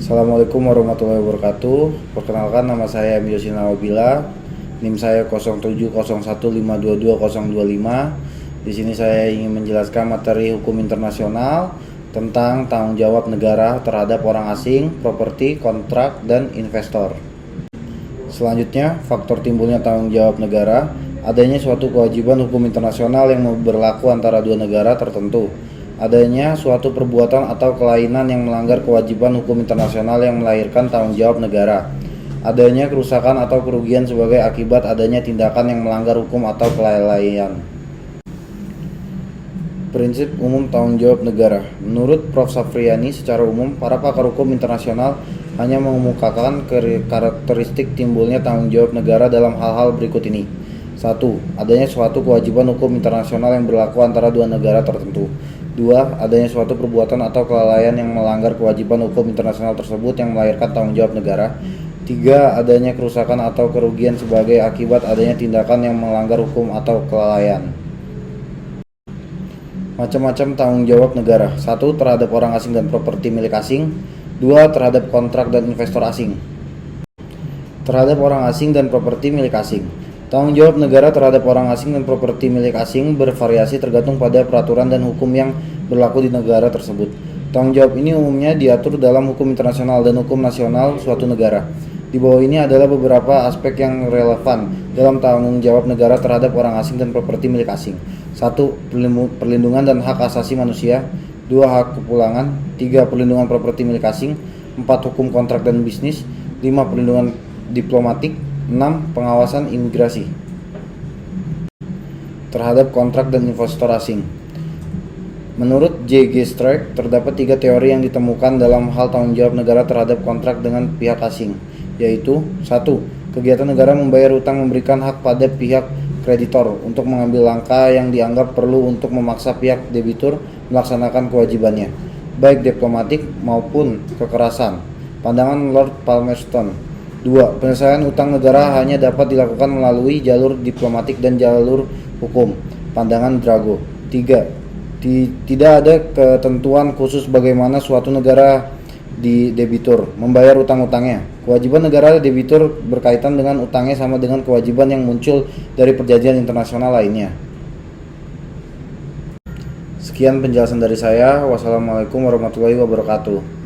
Assalamualaikum warahmatullahi wabarakatuh. Perkenalkan, nama saya Yosi Nawabila. NIM saya 0701522025. Di sini saya ingin menjelaskan materi hukum internasional tentang tanggung jawab negara terhadap orang asing, properti, kontrak, dan investor. Selanjutnya, faktor timbulnya tanggung jawab negara, adanya suatu kewajiban hukum internasional yang berlaku antara dua negara tertentu, adanya suatu perbuatan atau kelainan yang melanggar kewajiban hukum internasional yang melahirkan tanggung jawab negara, adanya kerusakan atau kerugian sebagai akibat adanya tindakan yang melanggar hukum atau kelalaian. Prinsip umum tanggung jawab negara. Menurut Prof. Safriani, secara umum, para pakar hukum internasional hanya mengemukakan karakteristik timbulnya tanggung jawab negara dalam hal-hal berikut ini. 1. Adanya suatu kewajiban hukum internasional yang berlaku antara dua negara tertentu. 2. Adanya suatu perbuatan atau kelalaian yang melanggar kewajiban hukum internasional tersebut yang melahirkan tanggung jawab negara. 3. Adanya kerusakan atau kerugian sebagai akibat adanya tindakan yang melanggar hukum atau kelalaian. Macam-macam tanggung jawab negara. 1. Terhadap orang asing dan properti milik asing. 2. Terhadap kontrak dan investor asing. Terhadap orang asing dan properti milik asing. Tanggung jawab negara terhadap orang asing dan properti milik asing bervariasi tergantung pada peraturan dan hukum yang berlaku di negara tersebut. Tanggung jawab ini umumnya diatur dalam hukum internasional dan hukum nasional suatu negara. Di bawah ini adalah beberapa aspek yang relevan dalam tanggung jawab negara terhadap orang asing dan properti milik asing. 1. Perlindungan dan hak asasi manusia. 2. Hak kepulangan. 3. Perlindungan properti milik asing. 4. Hukum kontrak dan bisnis. 5. Perlindungan diplomatik. 6. Pengawasan imigrasi terhadap kontrak dan investor asing. Menurut J.G. Streeck, terdapat 3 teori yang ditemukan dalam hal tanggung jawab negara terhadap kontrak dengan pihak asing, yaitu 1. Kegiatan negara membayar utang memberikan hak pada pihak kreditor untuk mengambil langkah yang dianggap perlu untuk memaksa pihak debitur melaksanakan kewajibannya, baik diplomatik maupun kekerasan. Pandangan Lord Palmerston. 2. Penyelesaian utang negara hanya dapat dilakukan melalui jalur diplomatik dan jalur hukum. Pandangan Drago. 3. Tidak ada ketentuan khusus bagaimana suatu negara di debitur membayar utang-utangnya. Kewajiban negara debitur berkaitan dengan utangnya sama dengan kewajiban yang muncul dari perjanjian internasional lainnya. Sekian penjelasan dari saya. Wassalamualaikum warahmatullahi wabarakatuh.